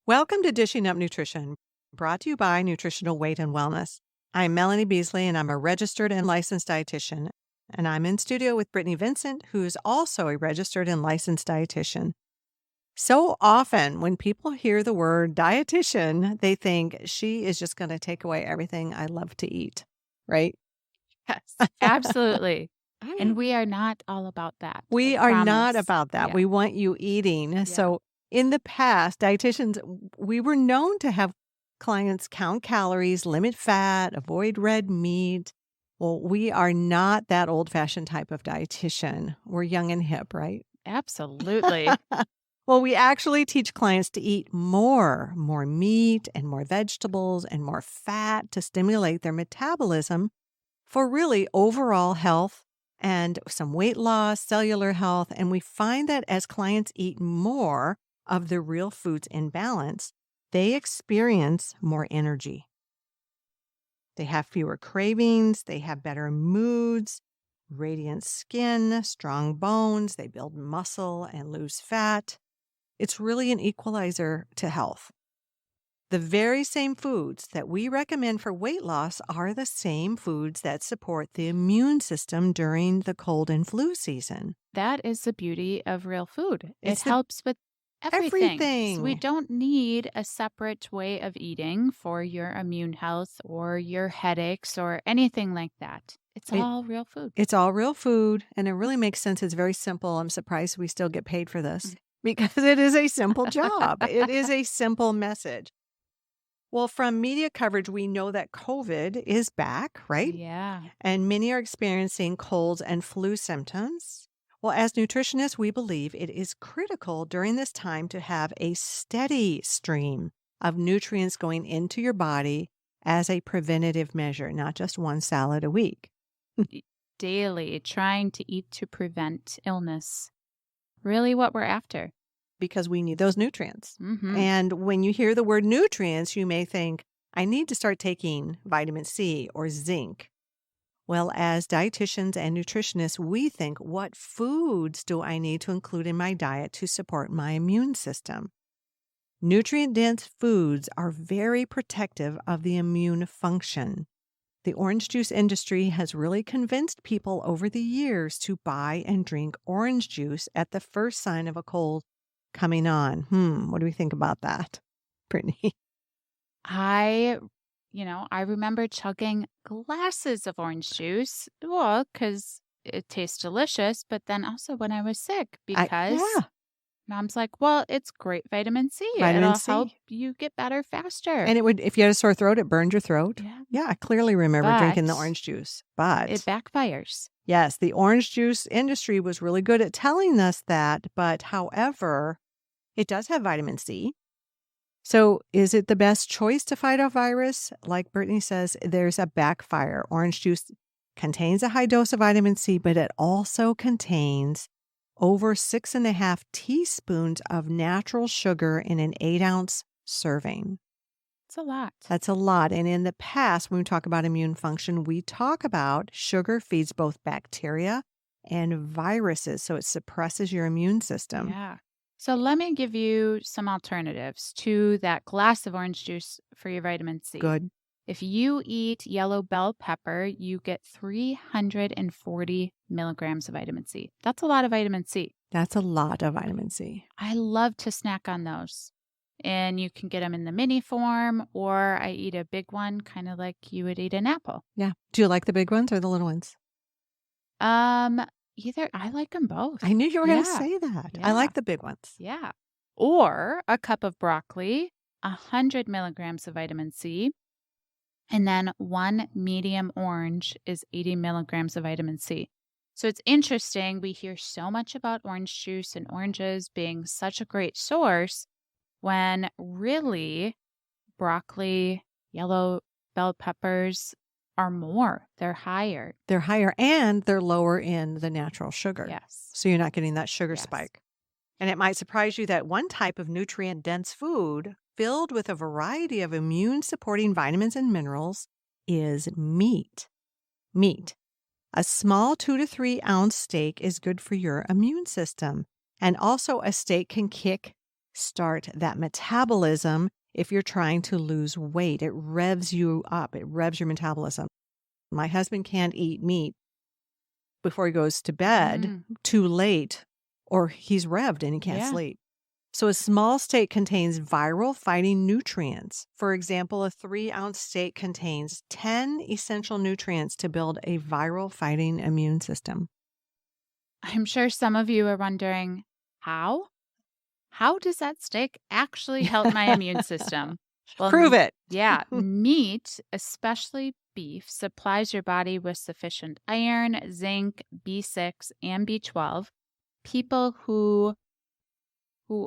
Welcome to Dishing Up Nutrition, brought to you by Nutritional Weight and Wellness. I'm Melanie Beasley, and I'm a registered and licensed dietitian. And I'm in studio with Brittany Vincent, who is also a registered and licensed dietitian. So often, when people hear the word dietitian, they think she is just going to take away everything I love to eat, right? Yes, absolutely. And we are not all about that. I We are not promise. about that. Yeah. We want you eating. Yeah. So, in the past, dietitians, we were known to have clients count calories, limit fat, avoid red meat. Well, we are not that old fashioned type of dietitian. We're young and hip, right? Absolutely. Well, we actually teach clients to eat more meat and more vegetables and more fat to stimulate their metabolism for really overall health and some weight loss, cellular health. And we find that as clients eat more of the real foods in balance, they experience more energy. They have fewer cravings, they have better moods, radiant skin, strong bones, they build muscle and lose fat. It's really an equalizer to health. The very same foods that we recommend for weight loss are the same foods that support the immune system during the cold and flu season. That is the beauty of real food. It It's the helps with everything. So we everything. don't need a separate way of eating for your immune health or your headaches or anything like that. It's It, all real food. it's all real food, and it really makes sense. It's very simple. I'm surprised we still get paid for this because it is a simple job. It is a simple message. Well, from media coverage, we know that COVID is back, right? Yeah. And many are experiencing colds and flu symptoms. Well, as nutritionists, we believe it is critical during this time to have a steady stream of nutrients going into your body as a preventative measure, not just one salad a week. Daily, trying to eat to prevent illness. Really what we're after. Because we need those nutrients. Mm-hmm. And when you hear the word nutrients, you may think, I need to start taking vitamin C or zinc. Well, as dietitians and nutritionists, we think, what foods do I need to include in my diet to support my immune system? Nutrient dense foods are very protective of the immune function. The orange juice industry has really convinced people over the years to buy and drink orange juice at the first sign of a cold coming on. What do we think about that, Brittany? I remember chugging glasses of orange juice. Well, because it tastes delicious, but then also when I was sick, because Yeah, mom's like, well, it's great vitamin C. vitamin It'll help C. you get better faster. And it would, if you had a sore throat, it burned your throat. Yeah. Yeah, I clearly remember drinking the But orange juice. it But backfires. yes, the orange juice industry was really good at telling us that. But however, it does have vitamin C. So is it the best choice to fight a virus? Like Brittany says, there's a backfire. Orange juice contains a high dose of vitamin C, but it also contains over 6.5 teaspoons of natural sugar in an 8-ounce serving. It's a lot. That's a lot. And in the past, when we talk about immune function, we talk about sugar feeds both bacteria and viruses. So it suppresses your immune system. Yeah. So let me give you some alternatives to that glass of orange juice for your vitamin C. Good. If you eat yellow bell pepper, you get 340 milligrams of vitamin C. That's a lot of vitamin C. That's a lot of vitamin C. I love to snack on those. And you can get them in the mini form, or I eat a big one, kind of like you would eat an apple. Yeah. Do you like the big ones or the little ones? Um, Either I like them both. I knew you were going to Yeah. say that. I Yeah. like the big ones. Yeah. Or a cup of broccoli, 100 milligrams of vitamin C, and then one medium orange is 80 milligrams of vitamin C. So it's interesting. We hear so much about orange juice and oranges being such a great source when really broccoli, yellow bell peppers are more. They're higher. They're higher and they're lower in the natural sugar. Yes. So you're not getting that sugar Yes. spike. And it might surprise you that one type of nutrient dense food filled with a variety of immune supporting vitamins and minerals is meat. Meat. A small 2 to 3 ounce steak is good for your immune system. And also, a steak can kick start that metabolism if you're trying to lose weight. It revs you up. It revs your metabolism. My husband can't eat meat before he goes to bed too late, or he's revved and he can't sleep. So a small steak contains viral fighting nutrients. For example, a 3-ounce steak contains 10 essential nutrients to build a viral fighting immune system. I'm sure some of you are wondering, how? How does that steak actually help my immune system? Well, prove it. Yeah. Meat, especially beef, supplies your body with sufficient iron, zinc, B6, and B12. People who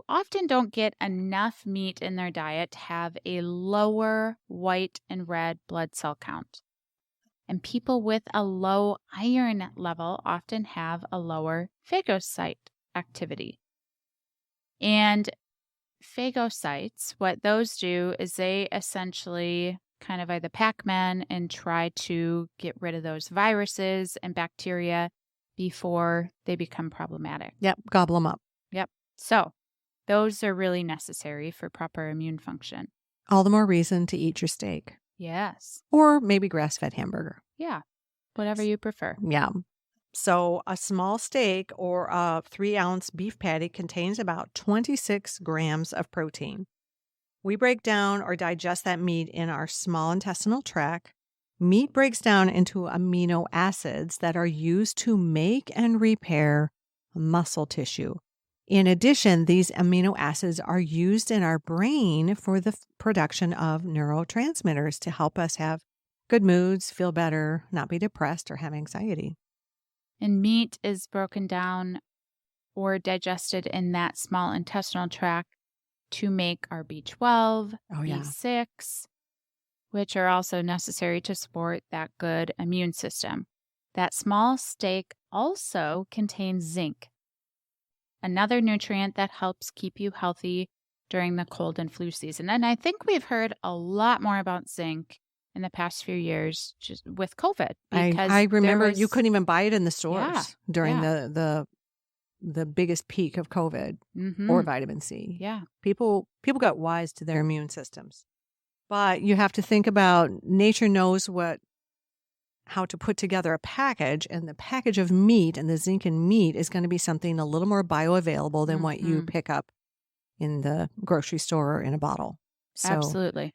often don't get enough meat in their diet have a lower white and red blood cell count. And people with a low iron level often have a lower phagocyte activity. And phagocytes, what those do is they essentially kind of are the Pac-Man and try to get rid of those viruses and bacteria before they become problematic. Yep, gobble them up. Yep. So those are really necessary for proper immune function. All the more reason to eat your steak. Yes. Or maybe grass-fed hamburger. Yeah. Whatever you prefer. Yeah. So a small steak or a 3-ounce beef patty contains about 26 grams of protein. We break down or digest that meat in our small intestinal tract. Meat breaks down into amino acids that are used to make and repair muscle tissue. In addition, these amino acids are used in our brain for the production of neurotransmitters to help us have good moods, feel better, not be depressed, or have anxiety. And meat is broken down or digested in that small intestinal tract to make our B12, B6, which are also necessary to support that good immune system. That small steak also contains zinc, another nutrient that helps keep you healthy during the cold and flu season. And I think we've heard a lot more about zinc in the past few years just with COVID. I remember you couldn't even buy it in the stores during the biggest peak of COVID or vitamin C. Yeah. People got wise to their immune systems. But you have to think about nature knows how to put together a package, and the package of meat and the zinc in meat is going to be something a little more bioavailable than what you pick up in the grocery store or in a bottle. So absolutely.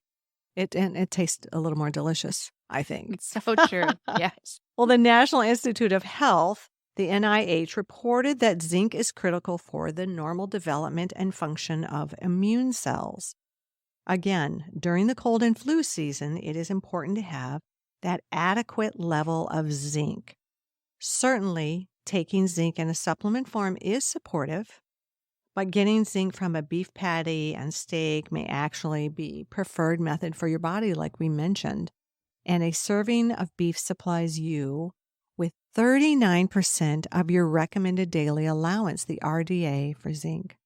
It tastes a little more delicious, I think. It's so true. Yes. Well, the National Institute of Health, the NIH, reported that zinc is critical for the normal development and function of immune cells. Again, during the cold and flu season, it is important to have that adequate level of zinc. Certainly, taking zinc in a supplement form is supportive, but getting zinc from a beef patty and steak may actually be preferred method for your body, like we mentioned. And a serving of beef supplies you with 39% of your recommended daily allowance, the RDA for zinc.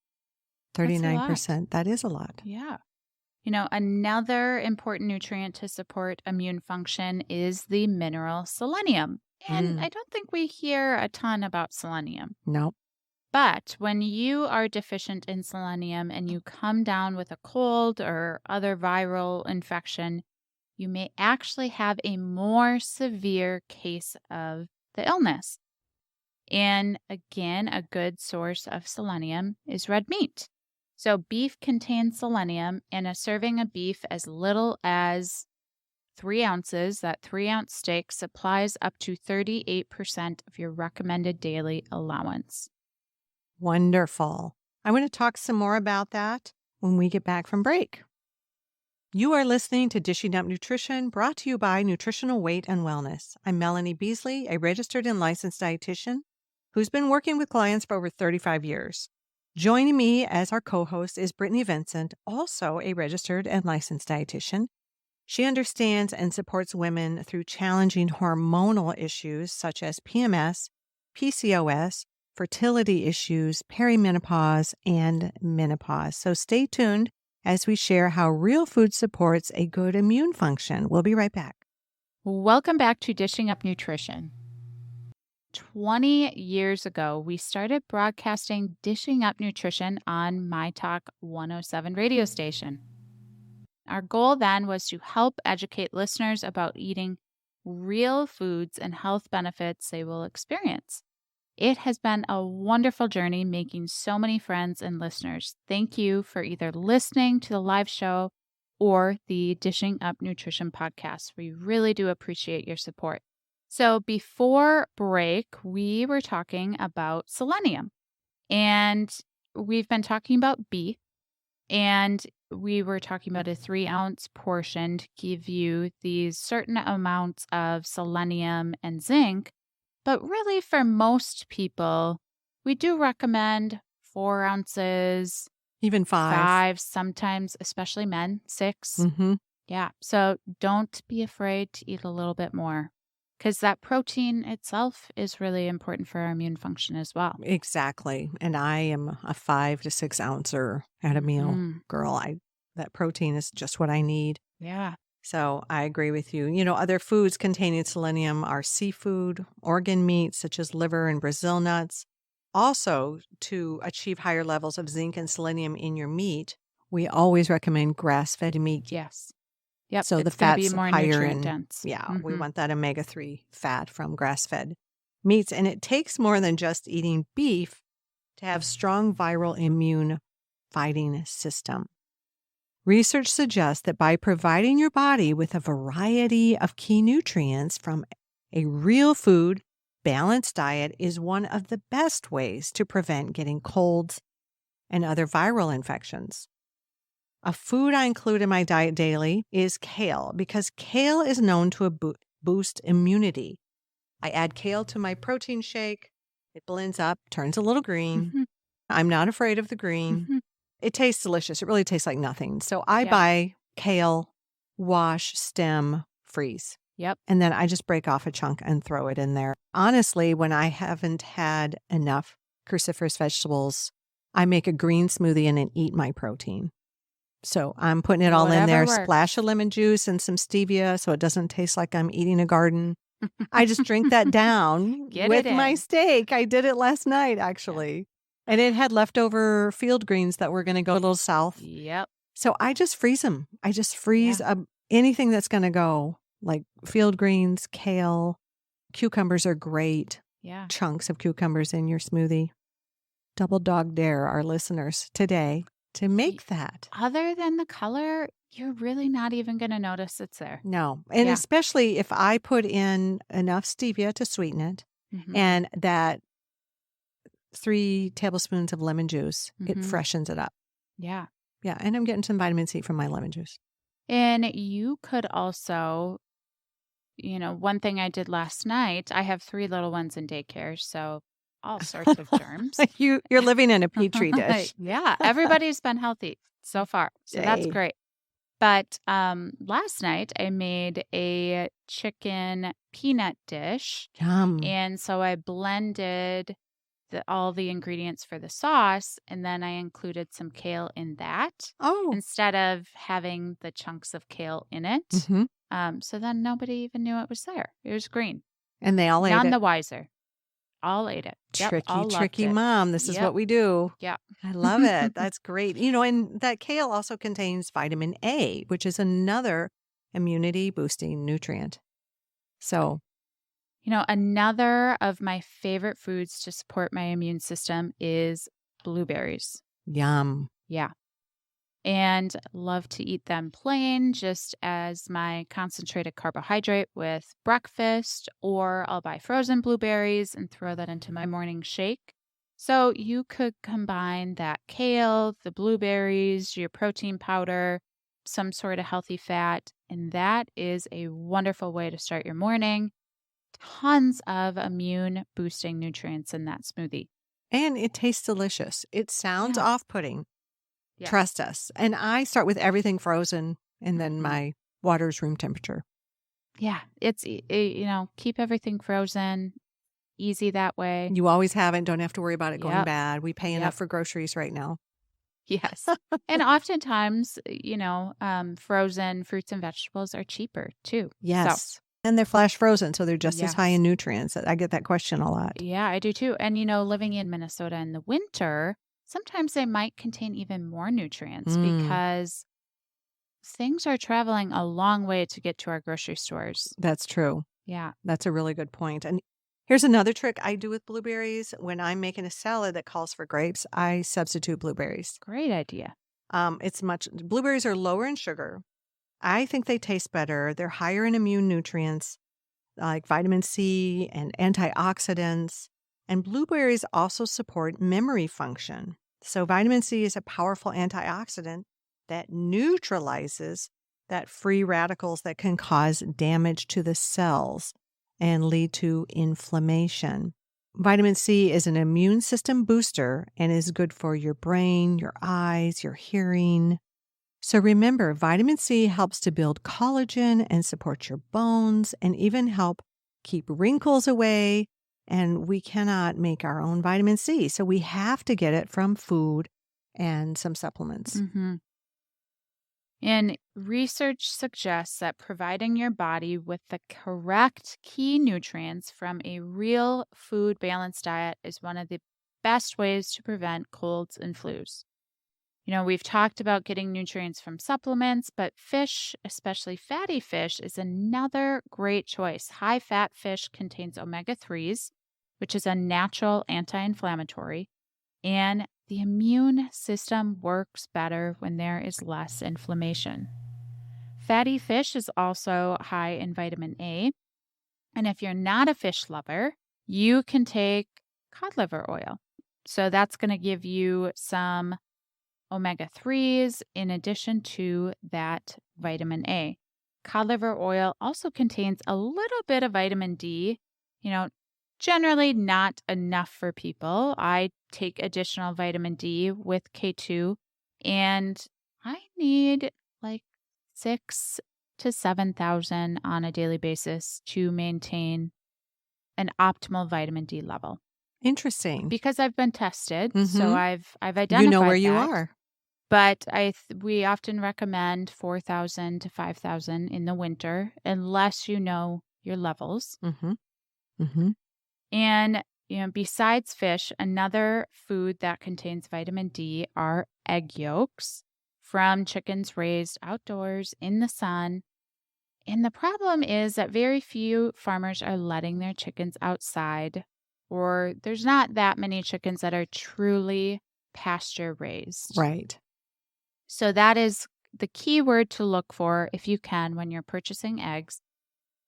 39%. That is a lot. Yeah. You know, another important nutrient to support immune function is the mineral selenium. And I don't think we hear a ton about selenium. Nope. But when you are deficient in selenium and you come down with a cold or other viral infection, you may actually have a more severe case of the illness. And again, a good source of selenium is red meat. So beef contains selenium, and a serving of beef as little as 3 ounces, that 3-ounce steak, supplies up to 38% of your recommended daily allowance. Wonderful. I want to talk some more about that when we get back from break. You are listening to Dishing Up Nutrition, brought to you by Nutritional Weight and Wellness. I'm Melanie Beasley, a registered and licensed dietitian who's been working with clients for over 35 years. Joining me as our co-host is Brittany Vincent, also a registered and licensed dietitian. She understands and supports women through challenging hormonal issues such as PMS, PCOS, fertility issues, perimenopause, and menopause. So stay tuned as we share how real food supports a good immune function. We'll be right back. Welcome back to Dishing Up Nutrition. 20 years ago, we started broadcasting Dishing Up Nutrition on My Talk 107 radio station. Our goal then was to help educate listeners about eating real foods and health benefits they will experience. It has been a wonderful journey making so many friends and listeners. Thank you for either listening to the live show or the Dishing Up Nutrition podcast. We really do appreciate your support. So before break, we were talking about selenium, and we've been talking about beef, and we were talking about a 3-ounce portion to give you these certain amounts of selenium and zinc. But really, for most people, we do recommend 4 ounces, Even 5. sometimes, especially men, 6. Mm-hmm. Yeah. So don't be afraid to eat a little bit more, because that protein itself is really important for our immune function as well. Exactly. And I am a 5 to 6 ouncer at a meal girl. That protein is just what I need. Yeah. So I agree with you. You know, other foods containing selenium are seafood, organ meats such as liver and Brazil nuts. Also, to achieve higher levels of zinc and selenium in your meat, we always recommend grass-fed meat. Yes. Yep. So the It's going to fat's be more higher nutrient in, dense. yeah, we want that omega-3 fat from grass-fed meats. And it takes more than just eating beef to have strong viral immune fighting system. Research suggests that by providing your body with a variety of key nutrients from a real food, balanced diet is one of the best ways to prevent getting colds and other viral infections. A food I include in my diet daily is kale, because kale is known to boost immunity. I add kale to my protein shake. It blends up, turns a little green. I'm not afraid of the green. It tastes delicious. It really tastes like nothing. So I buy kale, wash, stem, freeze. Yep. And then I just break off a chunk and throw it in there. Honestly, when I haven't had enough cruciferous vegetables, I make a green smoothie and then eat my protein. So I'm putting it all in there, splash of lemon juice and some stevia so it doesn't taste like I'm eating a garden. I just drink that down with my steak. I did it last night, actually. Yeah. And it had leftover field greens that were going to go a little south. Yep. So I just freeze them. I just freeze anything that's going to go, like field greens, kale, cucumbers are great. Yeah. Chunks of cucumbers in your smoothie. Double dog dare our listeners today to make that. Other than the color, you're really not even going to notice it's there. No. And especially if I put in enough stevia to sweeten it and that 3 tablespoons of lemon juice, it freshens it up. Yeah. Yeah. And I'm getting some vitamin C from my lemon juice. And you could also, you know, one thing I did last night, I have 3 little ones in daycare, so all sorts of germs. You're living in a petri dish. Yeah. Everybody's been healthy so far. So that's great. But last night I made a chicken peanut dish. Yum. And so I blended all the ingredients for the sauce, and then I included some kale in that instead of having the chunks of kale in it. So then nobody even knew it was there. It was green. And they all ate it. None the wiser. All ate it. Tricky mom. This is what we do. Yeah. I love it. That's great. You know, and that kale also contains vitamin A, which is another immunity boosting nutrient. So, you know, another of my favorite foods to support my immune system is blueberries. Yum. Yeah. And love to eat them plain, just as my concentrated carbohydrate with breakfast, or I'll buy frozen blueberries and throw that into my morning shake. So you could combine that kale, the blueberries, your protein powder, some sort of healthy fat, and that is a wonderful way to start your morning. Tons of immune boosting nutrients in that smoothie. And it tastes delicious. It sounds off-putting. Yeah. Trust us. And I start with everything frozen, and then my water's room temperature. Yeah. It's, you know, keep everything frozen. Easy that way. You always have it. Don't have to worry about it going bad. We pay enough for groceries right now. Yes. And oftentimes, you know, frozen fruits and vegetables are cheaper too. Yes. And they're flash frozen, so they're just as high Yes. in nutrients. I get that question a lot. Yeah, I do too. And, living in Minnesota in the winter, sometimes they might contain even more nutrients Mm, because things are traveling a long way to get to our grocery stores. that's true. Yeah, That's a really good point. And here's another trick I do with blueberries. When I'm making a salad that calls for grapes, I substitute blueberries. great idea. Blueberries are lower in sugar. I think they taste better. They're higher in immune nutrients like vitamin C and antioxidants. And blueberries also support memory function. So, vitamin C is a powerful antioxidant that neutralizes that free radicals that can cause damage to the cells and lead to inflammation. Vitamin C is an immune system booster and is good for your brain, your eyes, your hearing. So remember, vitamin C helps to build collagen and support your bones and even help keep wrinkles away. And we cannot make our own vitamin C, so we have to get it from food and some supplements. Hmm. And research suggests that providing your body with the correct key nutrients from a real food balanced diet is one of the best ways to prevent colds and flus. We've talked about getting nutrients from supplements, but fish, especially fatty fish, is another great choice. High fat fish contains omega 3s, which is a natural anti inflammatory, and the immune system works better when there is less inflammation. Fatty fish is also high in vitamin A. And if you're not a fish lover, you can take cod liver oil. So that's going to give you some omega 3s in addition to that vitamin A. Cod liver oil also contains a little bit of vitamin D, you know, generally not enough for people. I take additional vitamin D with K2 and I need like 6 to 7,000 on a daily basis to maintain an optimal vitamin D level. Interesting. Because I've been tested, so Mhm. I've identified You know where you that. are. But we often recommend 4,000 to 5,000 in the winter unless you know your levels. Mhm. Mhm. And besides fish, another food that contains vitamin D are egg yolks from chickens raised outdoors in the sun. And the problem is that very few farmers are letting their chickens outside, or there's not that many chickens that are truly pasture raised. Right. So that is the key word to look for if you can when you're purchasing eggs,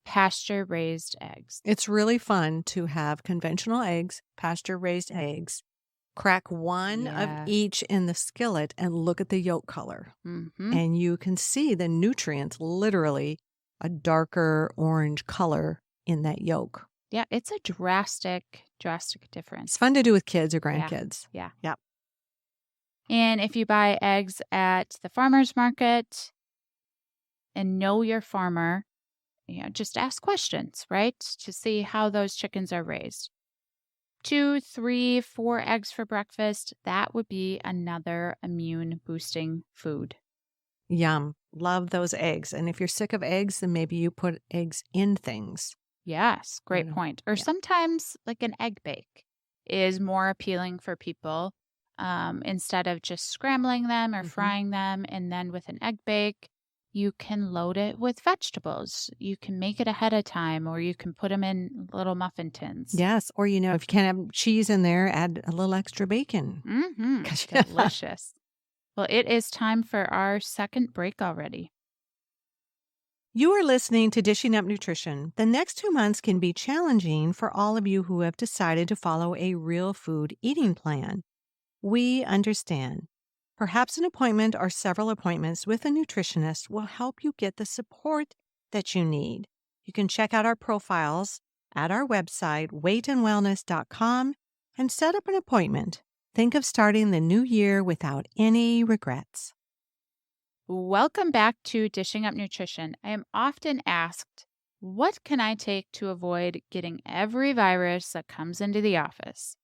pasture raised eggs. It's really fun to have conventional eggs, pasture-raised eggs, crack one of Yes. each in the skillet and look at the yolk color. Mm-hmm. And you can see the nutrients, literally a darker orange color in that yolk. Yeah, it's a drastic difference. It's fun to do with kids or grandkids. Yeah. Yep. And if you buy eggs at the farmer's market and know your farmer, just ask questions, right? To see how those chickens are raised. 2, 3, 4 eggs for breakfast, that would be another immune boosting food. Yum. Love those eggs. And if you're sick of eggs, then maybe you put eggs in things. Yes, great know, point. Or yeah. sometimes like an egg bake is more appealing for people instead of just scrambling them or Mhm. frying them. And then with an egg bake, you can load it with vegetables. You can make it ahead of time or you can put them in little muffin tins. Yes. Or, if you can't have cheese in there, add a little extra bacon. Mm-hmm. Delicious. Well, it is time for our second break already. You are listening to Dishing Up Nutrition. The next 2 months can be challenging for all of you who have decided to follow a real food eating plan. We understand. Perhaps an appointment or several appointments with a nutritionist will help you get the support that you need. You can check out our profiles at our website, weightandwellness.com, and set up an appointment. Think of starting the new year without any regrets. Welcome back to Dishing Up Nutrition. I am often asked, what can I take to avoid getting every virus that comes into the office?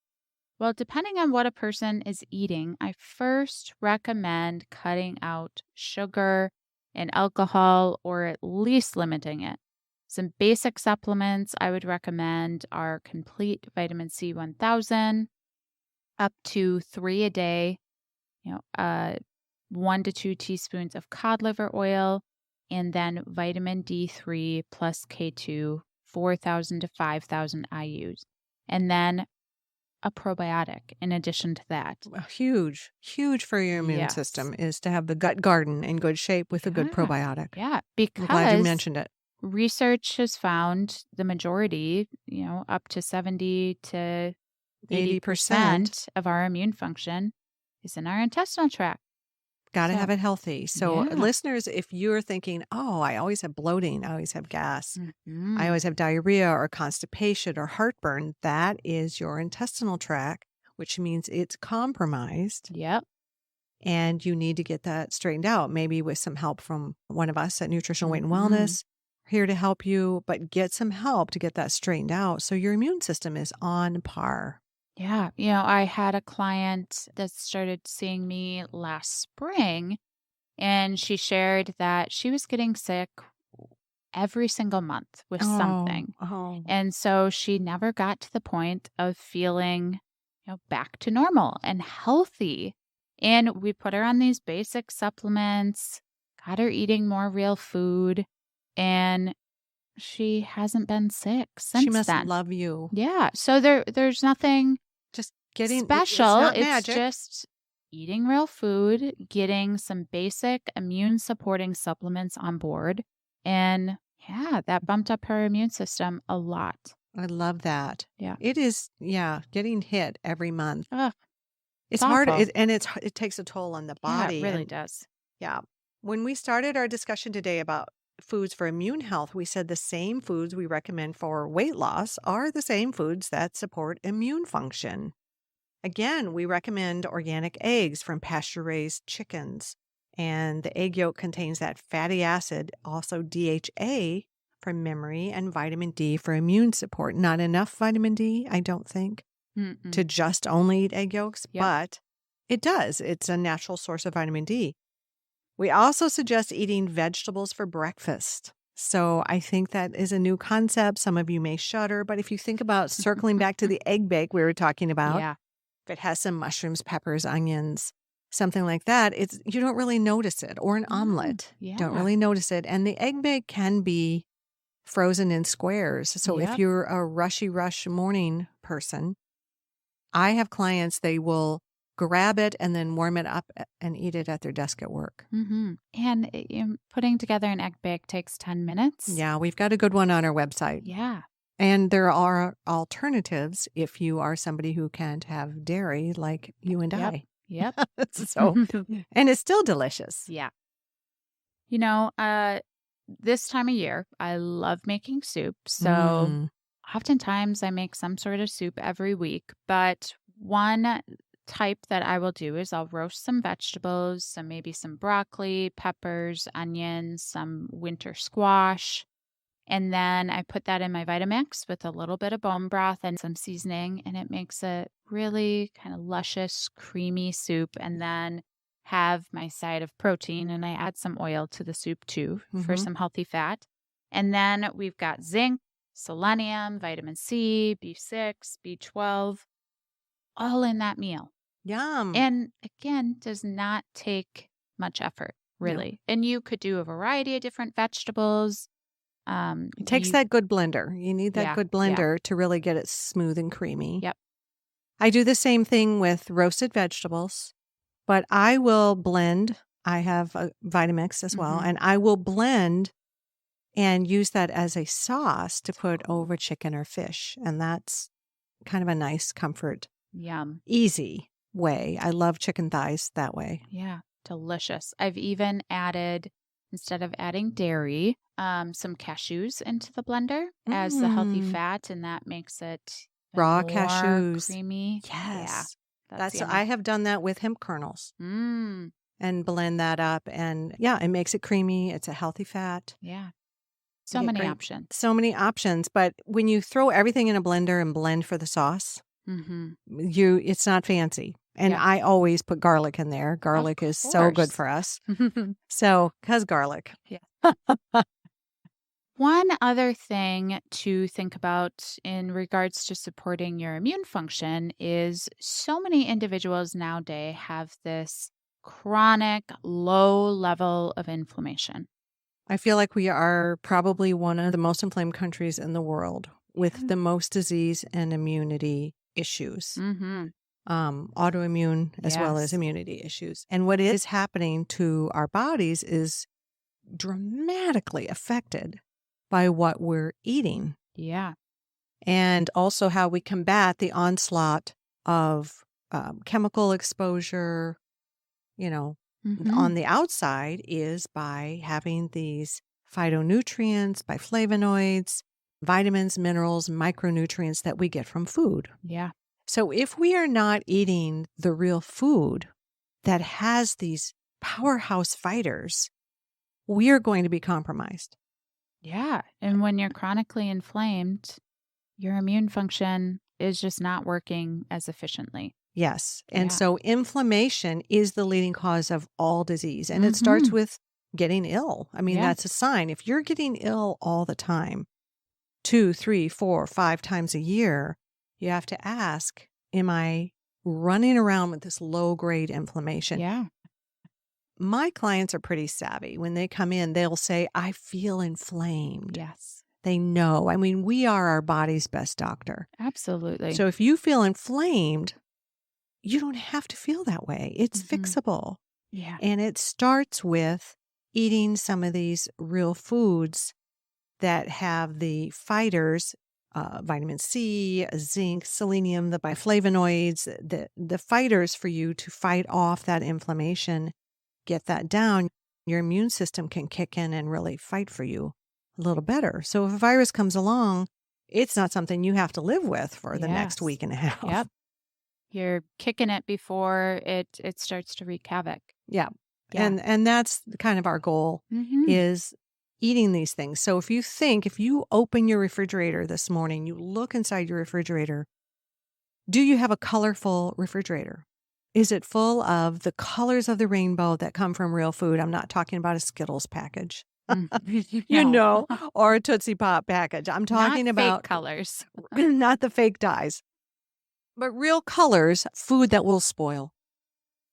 Well, depending on what a person is eating, I first recommend cutting out sugar and alcohol or at least limiting it. Some basic supplements I would recommend are Complete Vitamin C 1000, up to 3 a day, 1 to 2 teaspoons of cod liver oil, and then vitamin D3 plus K2, 4,000 to 5,000 IUs. And then a probiotic in addition to that. Huge for your immune system is to have the gut garden in good shape with a good probiotic. Yeah, I'm glad you because mentioned it. research has found the majority, up to 70 to 80% of our immune function is in our intestinal tract. Got to have it healthy. So listeners, if you're thinking, oh, I always have bloating, I always have gas, I always have diarrhea or constipation or heartburn, that is your intestinal tract, which means it's compromised. Yep. And you need to get that straightened out, maybe with some help from one of us at Nutritional Weight and Wellness, here to help you, but get some help to get that straightened out so your immune system is on par. Yeah. I had a client that started seeing me last spring, and she shared that she was getting sick every single month with something. And so she never got to the point of feeling, back to normal and healthy. And we put her on these basic supplements, got her eating more real food, and she hasn't been sick since then. She must love you. Yeah. So there's nothing just getting special. It's just eating real food, getting some basic immune supporting supplements on board. And that bumped up her immune system a lot. I love that. Yeah. It is, getting hit every month. It's hard, awful. and it takes a toll on the body. Yeah, it really does. Yeah. When we started our discussion today about foods for immune health, we said the same foods we recommend for weight loss are the same foods that support immune function. Again, we recommend organic eggs from pasture-raised chickens, and the egg yolk contains that fatty acid, also DHA for memory, and vitamin D for immune support. Not enough vitamin D, I don't think, to just only eat egg yolks, but it does. It's a natural source of vitamin D. We also suggest eating vegetables for breakfast. So I think that is a new concept. Some of you may shudder, but if you think about circling back to the egg bake we were talking about, if it has some mushrooms, peppers, onions, something like that, you don't really notice it. Or an omelet, don't really notice it. And the egg bake can be frozen in squares. So if you're a rush morning person, I have clients, they will grab it and then warm it up and eat it at their desk at work. And putting together an egg bake takes 10 minutes. Yeah, we've got a good one on our website. Yeah. And there are alternatives if you are somebody who can't have dairy like you and I. Yep. So, and it's still delicious. Yeah. This time of year, I love making soup. So oftentimes I make some sort of soup every week. But one type that I will do is I'll roast some vegetables, maybe some broccoli, peppers, onions, some winter squash. And then I put that in my Vitamix with a little bit of bone broth and some seasoning, and it makes a really kind of luscious, creamy soup. And then have my side of protein, and I add some oil to the soup too for some healthy fat. And then we've got zinc, selenium, vitamin C, B6, B12, all in that meal. Yum. And again, does not take much effort, really. No. And you could do a variety of different vegetables. It takes that good blender. You need that good blender to really get it smooth and creamy. Yep. I do the same thing with roasted vegetables, but I will blend. I have a Vitamix as well, and I will blend and use that as a sauce to put over chicken or fish. And that's kind of a nice comfort, easy way. I love chicken thighs that way. Yeah, delicious. I've even added, instead of adding dairy, some cashews into the blender as the healthy fat, and that makes it raw cashews, creamy. Yes, yeah, that's I have done that with hemp kernels and blend that up, and it makes it creamy. It's a healthy fat. Yeah, so many options. So many options. But when you throw everything in a blender and blend for the sauce, it's not fancy. And I always put garlic in there. Garlic is so good for us. So, because garlic. Yeah. One other thing to think about in regards to supporting your immune function is so many individuals nowadays have this chronic low level of inflammation. I feel like we are probably one of the most inflamed countries in the world with the most disease and immunity issues, Mm-hmm. autoimmune as well as Yes. immunity issues. And what is happening to our bodies is dramatically affected by what we're eating Yeah. and also how we combat the onslaught of chemical exposure, you know, Mm-hmm. on the outside is by having these phytonutrients, by flavonoids, vitamins, minerals, micronutrients that we get from food. Yeah. So if we are not eating the real food that has these powerhouse fighters, we are going to be compromised. Yeah. And when you're chronically inflamed, your immune function is just not working as efficiently. Yes. And Yeah. so inflammation is the leading cause of all disease. And it starts Mm-hmm. with getting ill. I mean, Yeah. that's a sign. If you're getting ill all the time, 2, 3, 4, 5 times a year, you have to ask, am I running around with this low grade inflammation? Yeah. My clients are pretty savvy. When they come in, they'll say, I feel inflamed. Yes. They know. I mean, we are our body's best doctor. Absolutely. So if you feel inflamed, you don't have to feel that way. It's Mhm. fixable. Yeah. And it starts with eating some of these real foods that have the fighters, vitamin C, zinc, selenium, the biflavonoids, the fighters for you to fight off that inflammation, get that down. Your immune system can kick in and really fight for you a little better. So if a virus comes along, it's not something you have to live with for the next Yes. week and a half. Yep. You're kicking it before it starts to wreak havoc. Yeah. Yeah. And that's kind of our goal Mm-hmm. is eating these things. So if you open your refrigerator this morning, you look inside your refrigerator, do you have a colorful refrigerator? Is it full of the colors of the rainbow that come from real food? I'm not talking about a Skittles package, No. or a Tootsie Pop package. I'm talking Not about fake colors. not the fake dyes, but real colors, food that will spoil.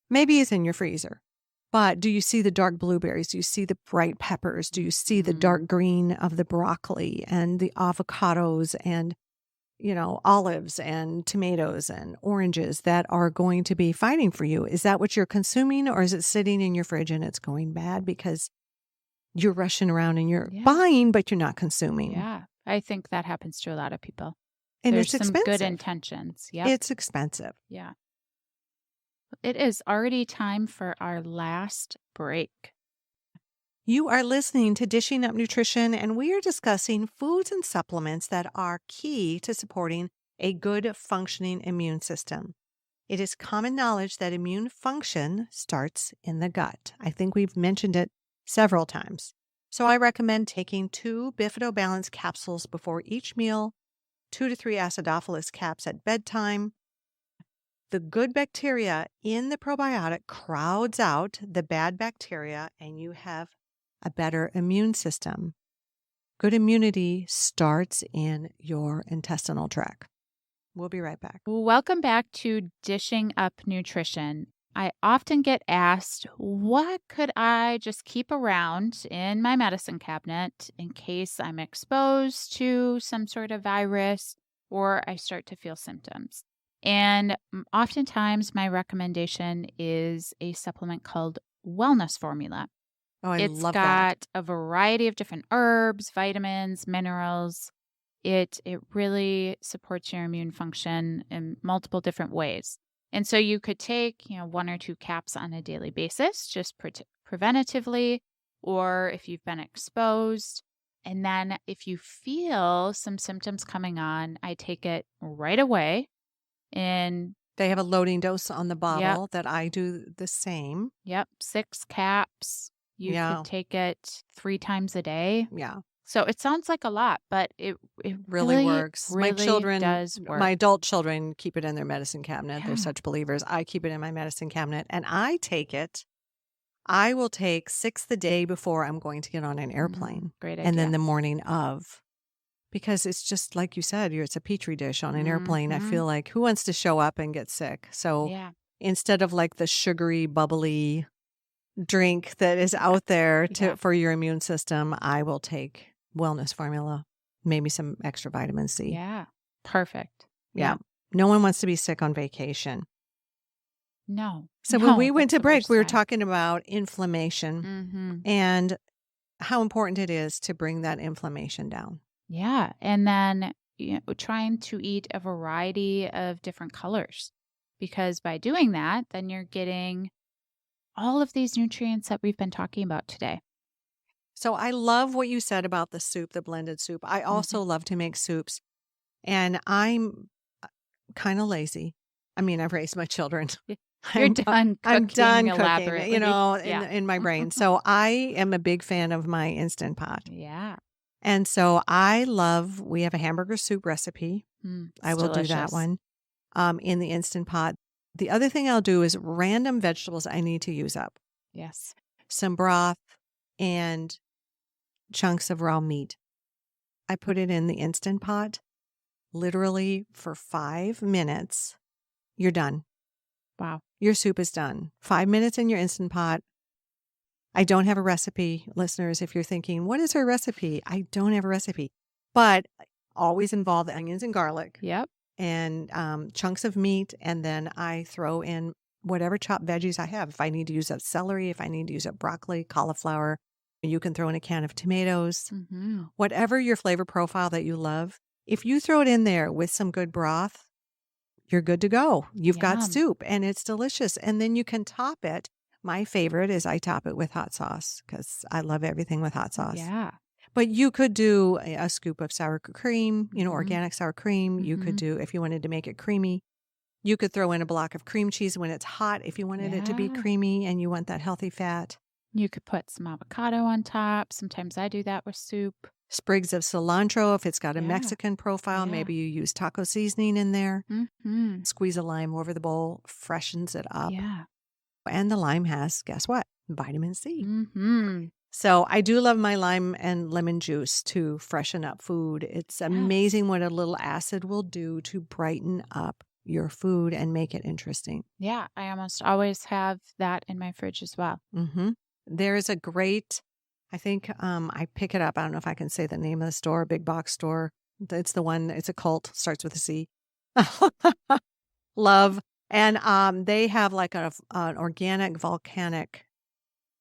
Maybe it's in your freezer. But do you see the dark blueberries? Do you see the bright peppers? Do you see the dark green of the broccoli and the avocados and, olives and tomatoes and oranges that are going to be fighting for you? Is that what you're consuming, or is it sitting in your fridge and it's going bad because you're rushing around and you're Yeah. buying, but you're not consuming? Yeah. I think that happens to a lot of people. And There's it's some good expensive. intentions. Yep. It's expensive. Yeah. It is already time for our last break. You are listening to Dishing Up Nutrition, and we are discussing foods and supplements that are key to supporting a good functioning immune system. It is common knowledge that immune function starts in the gut. I think we've mentioned it several times. So I recommend taking 2 Bifido-Balance capsules before each meal, 2 to 3 acidophilus caps at bedtime. The good bacteria in the probiotic crowds out the bad bacteria, and you have a better immune system. Good immunity starts in your intestinal tract. We'll be right back. Welcome back to Dishing Up Nutrition. I often get asked, what could I just keep around in my medicine cabinet in case I'm exposed to some sort of virus or I start to feel symptoms? And oftentimes my recommendation is a supplement called Wellness Formula. Oh, I It's love that. got a variety of different herbs, vitamins, minerals. It really supports your immune function in multiple different ways. And so you could take, 1 or 2 caps on a daily basis, just preventatively, or if you've been exposed. And then if you feel some symptoms coming on, I take it right away. And They have a loading dose on the yep, bottle that I do the same. 6 caps. You Yeah. could take it 3 times a day. Yeah. So it sounds like a lot, but it Really works. really My does work. adult children keep it in their medicine cabinet. They're Yeah. such believers. I keep it in my medicine cabinet, and I take it I will take 6 the day before I'm going to get on an airplane, Great idea. and then the morning of. Because it's just like you said, it's a petri dish on an airplane. I feel like who wants to show up and get sick? So Yeah. instead of like the sugary, bubbly drink that is out there for your immune system, I will take wellness formula, maybe some extra vitamin C. Yeah. Perfect. Yeah. No one wants to be sick on vacation. No. So when we went to break, we were talking about inflammation and how important it is to bring that inflammation down. Yeah. And then trying to eat a variety of different colors, because by doing that, then you're getting all of these nutrients that we've been talking about today. So I love what you said about the soup, the blended soup. I also love to make soups, and I'm kind of lazy. I mean, I've raised my children. I'm done cooking, in my brain. So I am a big fan of my Instant Pot. Yeah. And so we have a hamburger soup recipe. I will do that one in the Instant Pot. The other thing I'll do is random vegetables I need to use up. Yes. Some broth and chunks of raw meat. I put it in the Instant Pot. Literally for 5 minutes, you're done. Wow. Your soup is done. 5 minutes in your Instant Pot. I don't have a recipe, listeners. If you're thinking, what is her recipe? I don't have a recipe, but always involve the onions and garlic. Yep. And chunks of meat. And then I throw in whatever chopped veggies I have. If I need to use up celery, if I need to use up broccoli, cauliflower, you can throw in a can of tomatoes. Whatever your flavor profile that you love. If you throw it in there with some good broth, you're good to go. You've got soup and it's delicious. And then you can top it. My favorite is I top it with hot sauce because I love everything with hot sauce. Yeah. But you could do a scoop of sour cream, organic sour cream. You could do, if you wanted to make it creamy, you could throw in a block of cream cheese when it's hot if you wanted it to be creamy and you want that healthy fat. You could put some avocado on top. Sometimes I do that with soup. Sprigs of cilantro. If it's got a Mexican profile, maybe you use taco seasoning in there. Squeeze a lime over the bowl, freshens it up. Yeah. And the lime has, guess what? Vitamin C. So I do love my lime and lemon juice to freshen up food. It's amazing what a little acid will do to brighten up your food and make it interesting. Yeah. I almost always have that in my fridge as well. There is a great, I think I pick it up. I don't know if I can say the name of the store, big box store. It's the one, it's a cult, starts with a C. Love. And they have like an organic volcanic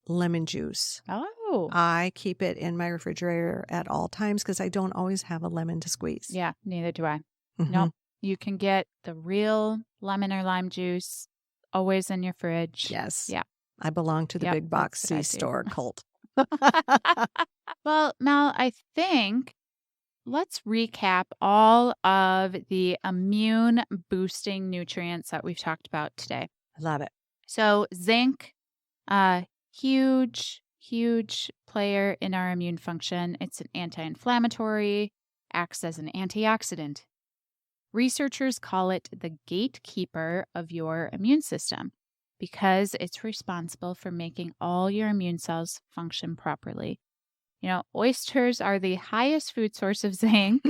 lemon juice. Oh. I keep it in my refrigerator at all times because I don't always have a lemon to squeeze. Yeah, neither do I. Nope. You can get the real lemon or lime juice always in your fridge. Yes. Yeah. I belong to the big box C store cult. Well, Mel, I think let's recap all of the immune boosting nutrients that we've talked about today. I love it. So zinc, huge player in our immune function. It's an anti-inflammatory, acts as an antioxidant. Researchers call it the gatekeeper of your immune system because it's responsible for making all your immune cells function properly. Oysters are the highest food source of zinc.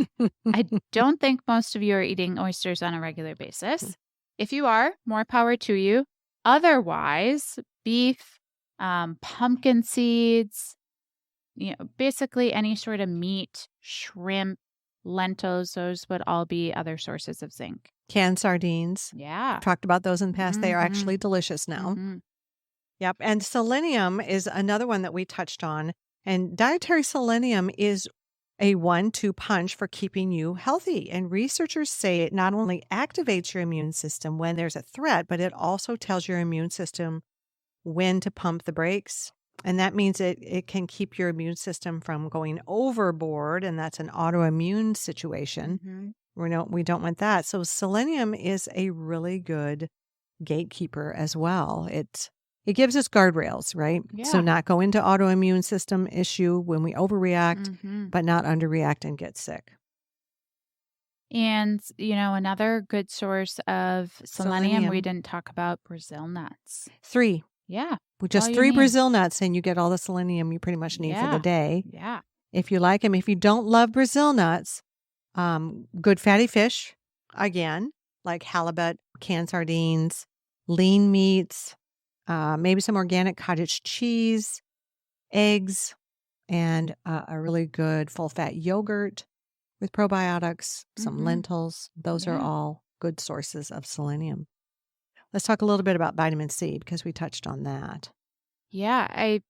I don't think most of you are eating oysters on a regular basis. If you are, more power to you. Otherwise, beef, pumpkin seeds, basically any sort of meat, shrimp, lentils, those would all be other sources of zinc. Canned sardines. Yeah. I've talked about those in the past. They are actually delicious now. Yep. And selenium is another one that we touched on. And dietary selenium is a 1-2 punch for keeping you healthy. And researchers say it not only activates your immune system when there's a threat, but it also tells your immune system when to pump the brakes. And that means it can keep your immune system from going overboard. And that's an autoimmune situation. We don't want that. So selenium is a really good gatekeeper as well. It gives us guardrails, right? Yeah. So not go into autoimmune system issue when we overreact, but not underreact and get sick. And, another good source of selenium we didn't talk about, Brazil nuts. 3, Yeah. With just all you 3 need. Brazil nuts, and you get all the selenium you pretty much need for the Yeah. day. Yeah. If you like them. If you don't love Brazil nuts, good fatty fish, again, like halibut, canned sardines, lean meats, maybe some organic cottage cheese, eggs, and a really good full fat yogurt with probiotics, some lentils. Those are Yeah. all good sources of selenium. Let's talk a little bit about vitamin C because we touched on that. Yeah, I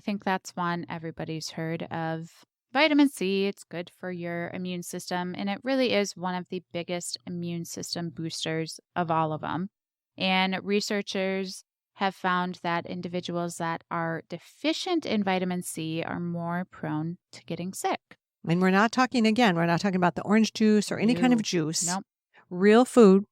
think that's one everybody's heard of. Vitamin C, it's good for your immune system, and it really is one of the biggest immune system boosters of all of them. And researchers have found that individuals that are deficient in vitamin C are more prone to getting sick. And we're not talking about the orange juice or any kind of No. juice. Nope. Real food.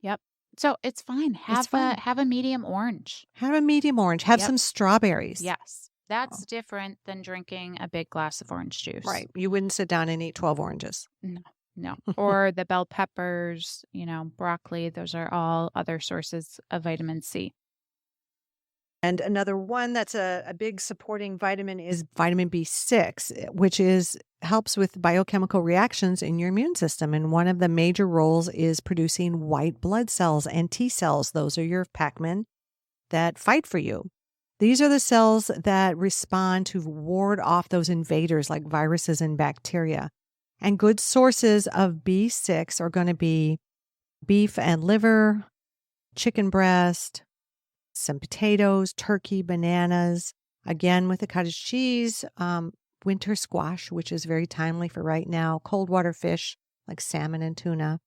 Yep. So it's fine. It's fine. Have a medium orange. Have a medium orange. Have Yep. some strawberries. Yes. That's different than drinking a big glass of orange juice. Right. You wouldn't sit down and eat 12 oranges. No. Or the bell peppers, broccoli. Those are all other sources of vitamin C. And another one that's a big supporting vitamin is vitamin B6, which helps with biochemical reactions in your immune system. And one of the major roles is producing white blood cells and T cells. Those are your Pac-Men that fight for you. These are the cells that respond to ward off those invaders like viruses and bacteria. And good sources of B6 are going to be beef and liver, chicken breast, some potatoes, turkey, bananas, again with the cottage cheese, winter squash, which is very timely for right now, cold water fish like salmon and tuna.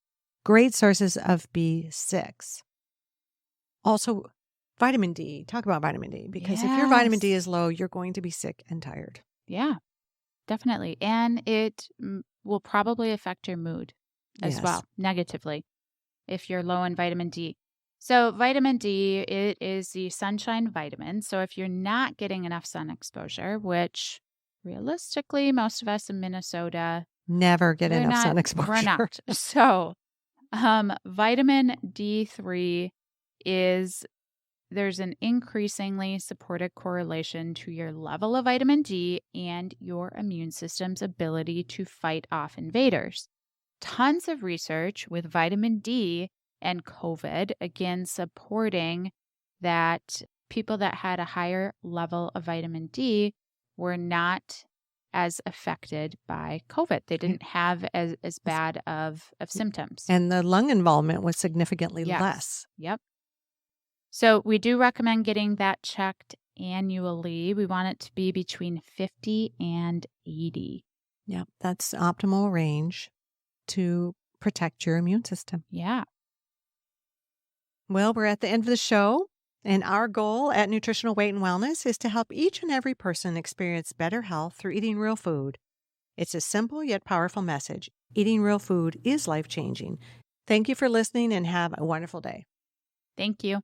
Great sources of B6. Also, vitamin D. Talk about vitamin D, because if your vitamin D is low, you're going to be sick and tired. Yeah, definitely. And it will probably affect your mood as well, negatively, if you're low in vitamin D. So vitamin D, it is the sunshine vitamin. So if you're not getting enough sun exposure, which realistically, most of us in Minnesota never get enough sun exposure. We're not. So vitamin D3 there's an increasingly supported correlation to your level of vitamin D and your immune system's ability to fight off invaders. Tons of research with vitamin D and COVID, again, supporting that people that had a higher level of vitamin D were not as affected by COVID. They didn't have as bad of symptoms. And the lung involvement was significantly less. Yep. So we do recommend getting that checked annually. We want it to be between 50 and 80. Yep, that's optimal range to protect your immune system. Yeah. Well, we're at the end of the show, and our goal at Nutritional Weight and Wellness is to help each and every person experience better health through eating real food. It's a simple yet powerful message. Eating real food is life-changing. Thank you for listening and have a wonderful day. Thank you.